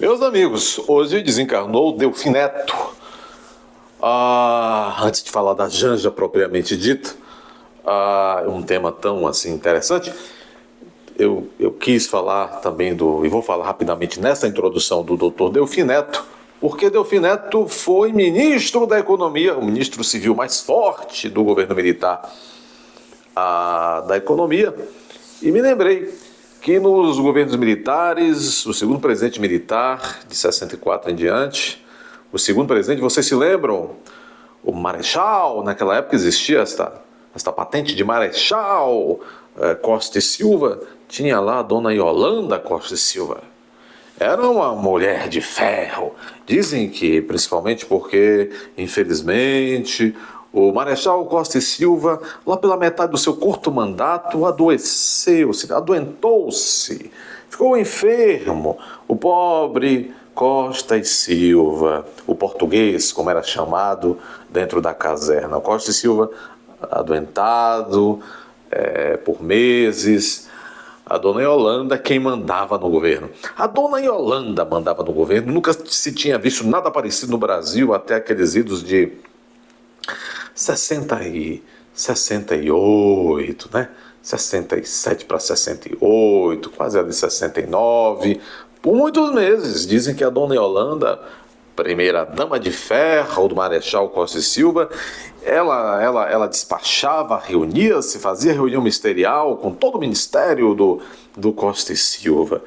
Meus amigos, hoje desencarnou Delfim Neto. Antes de falar da Janja propriamente dita, um tema tão assim interessante, eu quis falar também e vou falar rapidamente nessa introdução do Dr. Delfim Neto, porque Delfim Neto foi ministro da Economia, o ministro civil mais forte do governo militar da Economia, e me lembrei que nos governos militares, o segundo presidente militar, de 64 em diante, o segundo presidente, vocês se lembram? O Marechal, naquela época existia esta patente de Marechal Costa e Silva, tinha lá a dona Yolanda Costa e Silva. Era uma mulher de ferro. Dizem que, principalmente porque, infelizmente, o Marechal Costa e Silva, lá pela metade do seu curto mandato, adoentou-se, ficou enfermo. O pobre Costa e Silva, o português, como era chamado dentro da caserna. O Costa e Silva, adoentado por meses. A dona Yolanda, quem mandava no governo. A dona Yolanda mandava no governo, nunca se tinha visto nada parecido no Brasil até aqueles idos de 68, né? 67 para 68, quase ali 69. Por muitos meses, dizem que a dona Yolanda, primeira dama de ferro do Marechal Costa e Silva, ela despachava, reunia-se, fazia reunião ministerial com todo o ministério do Costa e Silva.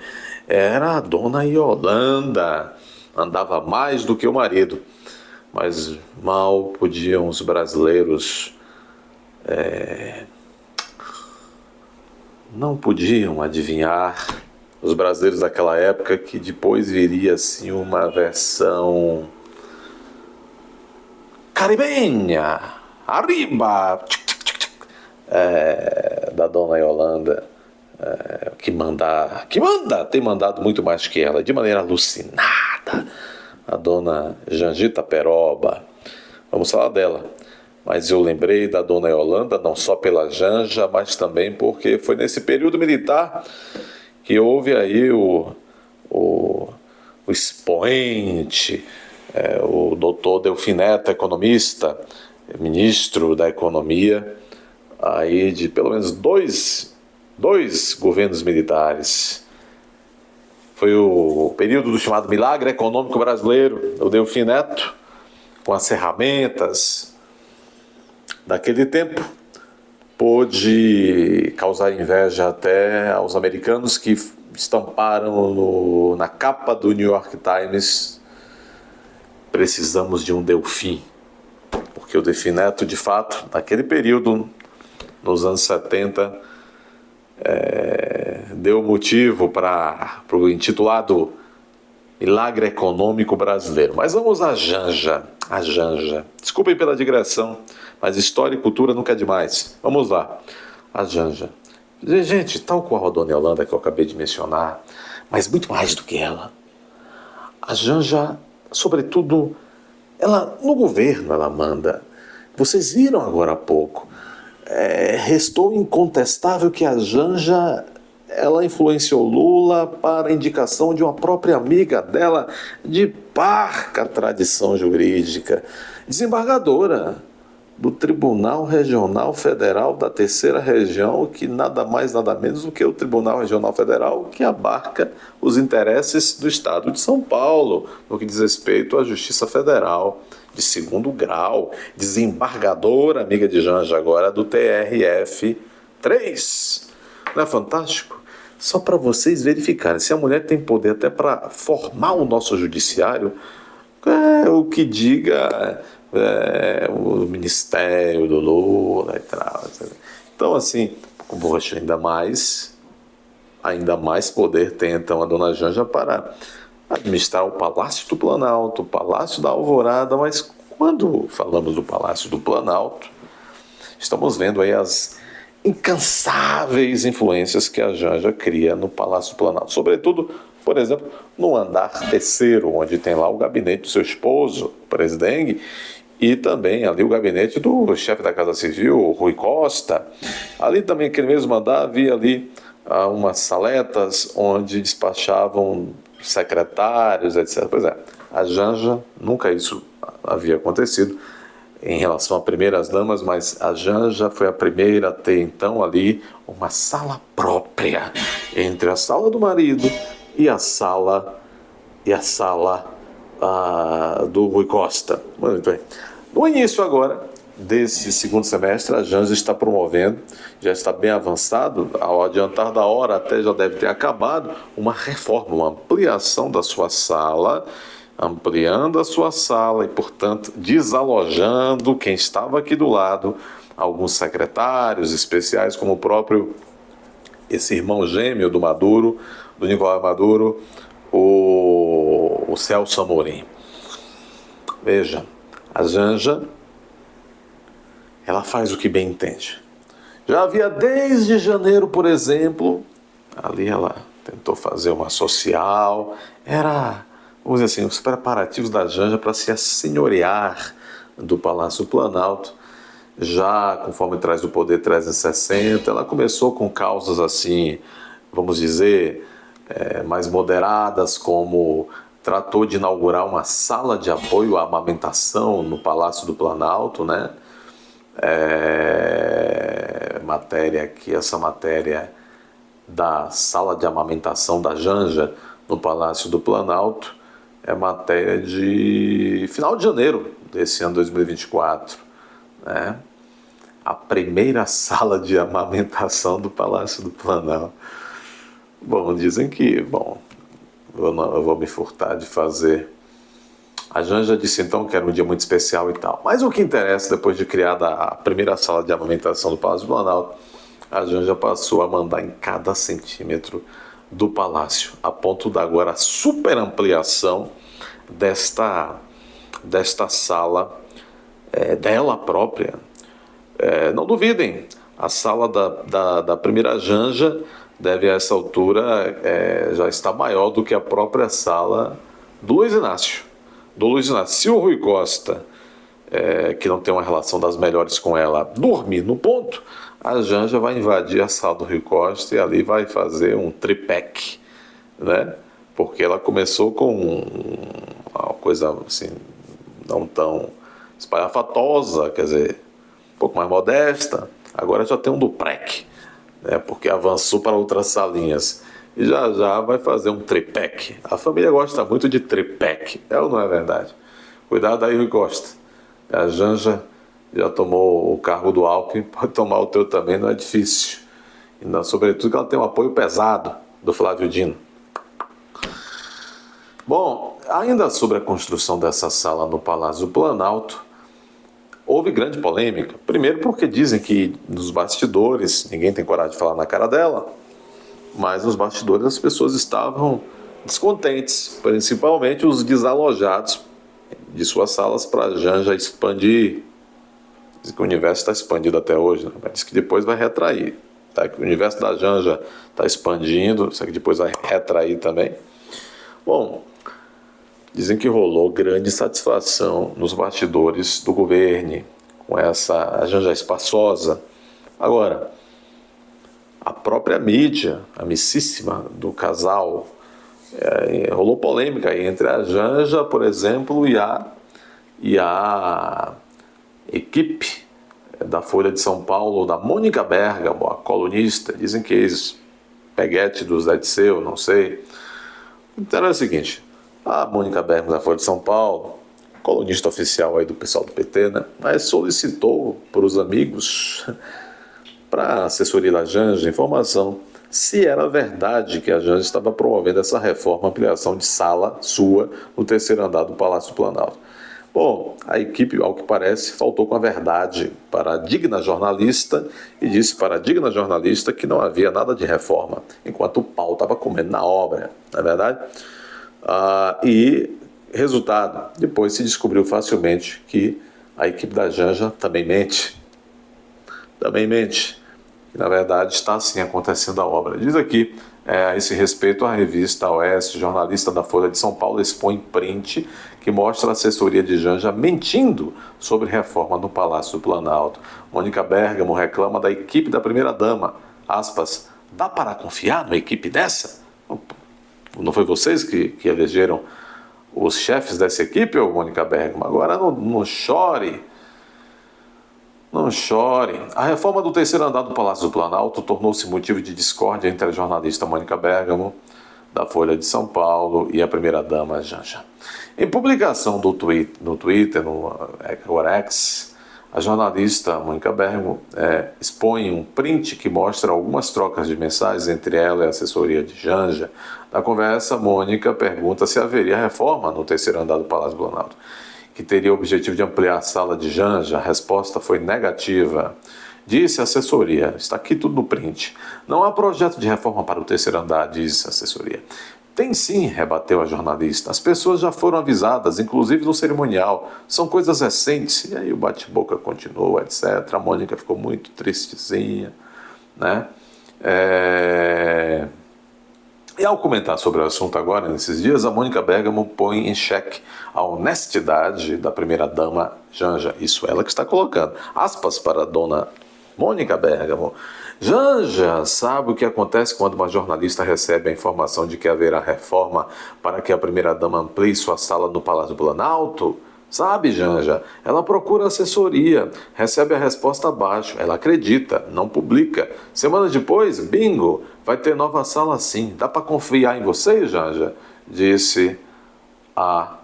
Era a dona Yolanda, andava mais do que o marido. Mas mal podiam os brasileiros, não podiam adivinhar, os brasileiros daquela época, que depois viria assim uma versão caribenha, arriba, da dona Yolanda, tem mandado muito mais que ela, de maneira alucinada. A dona Jangita Peroba, vamos falar dela. Mas eu lembrei da dona Yolanda não só pela Janja, mas também porque foi nesse período militar que houve aí o expoente, o doutor Delfim Neto, economista, ministro da Economia, aí de pelo menos dois governos militares. Foi o período do chamado milagre econômico brasileiro, o Delfim Neto, com as ferramentas daquele tempo, pôde causar inveja até aos americanos, que estamparam na capa do New York Times: precisamos de um Delfim. Porque o Delfim Neto, de fato, naquele período, nos anos 70, deu motivo para o intitulado Milagre Econômico Brasileiro. Mas vamos à Janja. A Janja. Desculpem pela digressão, mas história e cultura nunca é demais. Vamos lá. A Janja. Gente, tal qual a dona Yolanda que eu acabei de mencionar, mas muito mais do que ela. A Janja, sobretudo, ela no governo ela manda. Vocês viram agora há pouco. Restou incontestável que a Janja, ela influenciou Lula para a indicação de uma própria amiga dela de parca tradição jurídica, desembargadora do Tribunal Regional Federal da Terceira Região, que nada mais nada menos do que o Tribunal Regional Federal, que abarca os interesses do Estado de São Paulo, no que diz respeito à Justiça Federal de segundo grau, desembargadora, amiga de Janja agora, do TRF-3. Não é fantástico? Só para vocês verificarem, se a mulher tem poder até para formar o nosso judiciário, o que diga o ministério do Lula e tal. Então, assim, poxa, ainda mais poder tem então a dona Janja para administrar o Palácio do Planalto, o Palácio da Alvorada. Mas quando falamos do Palácio do Planalto, estamos vendo aí as incansáveis influências que a Janja cria no Palácio do Planalto. Sobretudo, por exemplo, no andar terceiro, onde tem lá o gabinete do seu esposo, o presidente, e também ali o gabinete do chefe da Casa Civil, Rui Costa. Ali também, aquele mesmo andar, havia ali umas saletas onde despachavam secretários, etc. Pois é, a Janja, nunca isso havia acontecido em relação a primeiras damas, mas a Janja foi a primeira a ter então ali uma sala própria entre a sala do marido e a sala do Rui Costa. Muito bem. No início agora desse segundo semestre, a Janja está promovendo, já está bem avançado, ao adiantar da hora até já deve ter acabado, uma reforma, uma ampliação da sua sala, ampliando a sua sala e, portanto, desalojando quem estava aqui do lado, alguns secretários especiais, como o próprio, esse irmão gêmeo do Maduro, do Nicolás Maduro, o Celso Amorim. Veja, a Janja, ela faz o que bem entende. Já havia desde janeiro, por exemplo, ali ela tentou fazer uma social, vamos dizer assim, os preparativos da Janja para se assenhorear do Palácio Planalto, já conforme traz do Poder 360, ela começou com causas assim, vamos dizer, mais moderadas, como tratou de inaugurar uma sala de apoio à amamentação no Palácio do Planalto, né? Matéria aqui, essa matéria da sala de amamentação da Janja no Palácio do Planalto é matéria de final de janeiro desse ano 2024, né? A primeira sala de amamentação do Palácio do Planalto. Bom, dizem que, eu vou me furtar de fazer. A Janja disse então que era um dia muito especial e tal. Mas o que interessa, depois de criada a primeira sala de amamentação do Palácio do Planalto, a Janja passou a mandar em cada centímetro do palácio, a ponto da agora super ampliação desta sala dela própria. Não duvidem, a sala da primeira Janja deve a essa altura já estar maior do que a própria sala do Luiz Inácio. Se o Rui Costa, que não tem uma relação das melhores com ela, dormir no ponto, a Janja vai invadir a sala do Rui Costa e ali vai fazer um triplex, né? Porque ela começou com uma coisa assim, não tão espalhafatosa, quer dizer, um pouco mais modesta, agora já tem um duplex, né? Porque avançou para outras salinhas. E já vai fazer um triplex. A família gosta muito de triplex, ou não é verdade? Cuidado aí, Rui Costa. A Janja já tomou o cargo do Alckmin, pode tomar o teu também, não é difícil. E, sobretudo que ela tem um apoio pesado do Flávio Dino. Bom, ainda sobre a construção dessa sala no Palácio do Planalto, houve grande polêmica. Primeiro porque dizem que nos bastidores, ninguém tem coragem de falar na cara dela, mas nos bastidores as pessoas estavam descontentes, principalmente os desalojados de suas salas para a Janja expandir. Diz que o universo está expandido até hoje, né? Mas diz que depois vai retrair. Tá? Que o universo da Janja está expandindo, isso aqui depois vai retrair também. Bom, dizem que rolou grande satisfação nos bastidores do governo com essa Janja espaçosa. Agora, a própria mídia, amicíssima do casal, rolou polêmica entre a Janja, por exemplo, e a equipe da Folha de São Paulo, da Mônica Bergamo, a colunista. Dizem que ex-peguete do Zé Disseu, não sei. Então é o seguinte, a Mônica Bergamo da Folha de São Paulo, colunista oficial aí do pessoal do PT, né, mas solicitou para os amigos, para a assessoria da Janja, informação se era verdade que a Janja estava promovendo essa reforma, ampliação de sala sua no terceiro andar do Palácio Planalto. Bom, a equipe, ao que parece, faltou com a verdade para a digna jornalista e disse para a digna jornalista que não havia nada de reforma, enquanto o pau estava comendo na obra, não é verdade? E, resultado, depois se descobriu facilmente que a equipe da Janja também mente. E, na verdade, está assim acontecendo a obra. Diz aqui, a esse respeito, a revista Oeste, jornalista da Folha de São Paulo, expõe print que mostra a assessoria de Janja mentindo sobre reforma no Palácio do Planalto. Mônica Bergamo reclama da equipe da primeira-dama. Aspas, dá para confiar numa equipe dessa? Não foi vocês que elegeram os chefes dessa equipe, ô Mônica Bergamo? Agora não chore. Não chore. A reforma do terceiro andar do Palácio do Planalto tornou-se motivo de discórdia entre a jornalista Mônica Bergamo, da Folha de São Paulo, e a primeira-dama Janja. Em publicação no Twitter, no X, a jornalista Mônica Bergamo expõe um print que mostra algumas trocas de mensagens entre ela e a assessoria de Janja. Na conversa, Mônica pergunta se haveria reforma no terceiro andar do Palácio do Planalto, que teria o objetivo de ampliar a sala de Janja. A resposta foi negativa. Disse a assessoria, está aqui tudo no print, não há projeto de reforma para o terceiro andar, disse a assessoria. Tem sim, rebateu a jornalista, as pessoas já foram avisadas, inclusive no cerimonial, são coisas recentes. E aí o bate-boca continuou, etc. A Mônica ficou muito tristezinha, né? E ao comentar sobre o assunto agora, nesses dias, a Mônica Bergamo põe em xeque a honestidade da primeira-dama Janja. Isso ela que está colocando. Aspas para a dona Mônica Bergamo. Janja sabe o que acontece quando uma jornalista recebe a informação de que haverá reforma para que a primeira-dama amplie sua sala no Palácio do Planalto? Sabe, Janja? Ela procura assessoria, recebe a resposta abaixo, ela acredita, não publica. Semana depois, bingo, vai ter nova sala sim. Dá para confiar em você, Janja? Disse a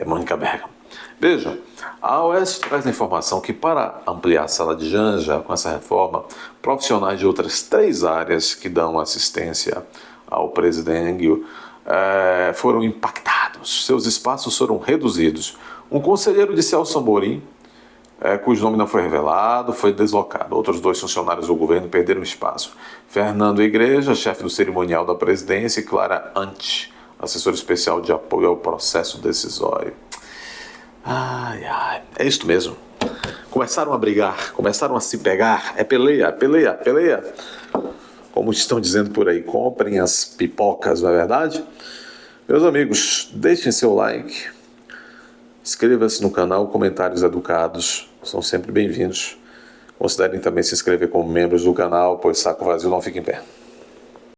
Mônica Bergamo. Vejam, a OAS traz a informação que para ampliar a sala de Janja com essa reforma, profissionais de outras 3 áreas que dão assistência ao presidente foram impactados. Seus espaços foram reduzidos. Um conselheiro de Celso Amorim, cujo nome não foi revelado, foi deslocado. Outros 2 funcionários do governo perderam espaço. Fernando Igreja, chefe do cerimonial da presidência, e Clara Ante, assessor especial de apoio ao processo decisório. Ai, ai, é isso mesmo. Começaram a brigar, começaram a se pegar. É peleia, peleia, peleia. Como estão dizendo por aí, comprem as pipocas, não é verdade? Meus amigos, deixem seu like, inscreva-se no canal, comentários educados são sempre bem-vindos. Considerem também se inscrever como membros do canal, pois saco vazio não fica em pé.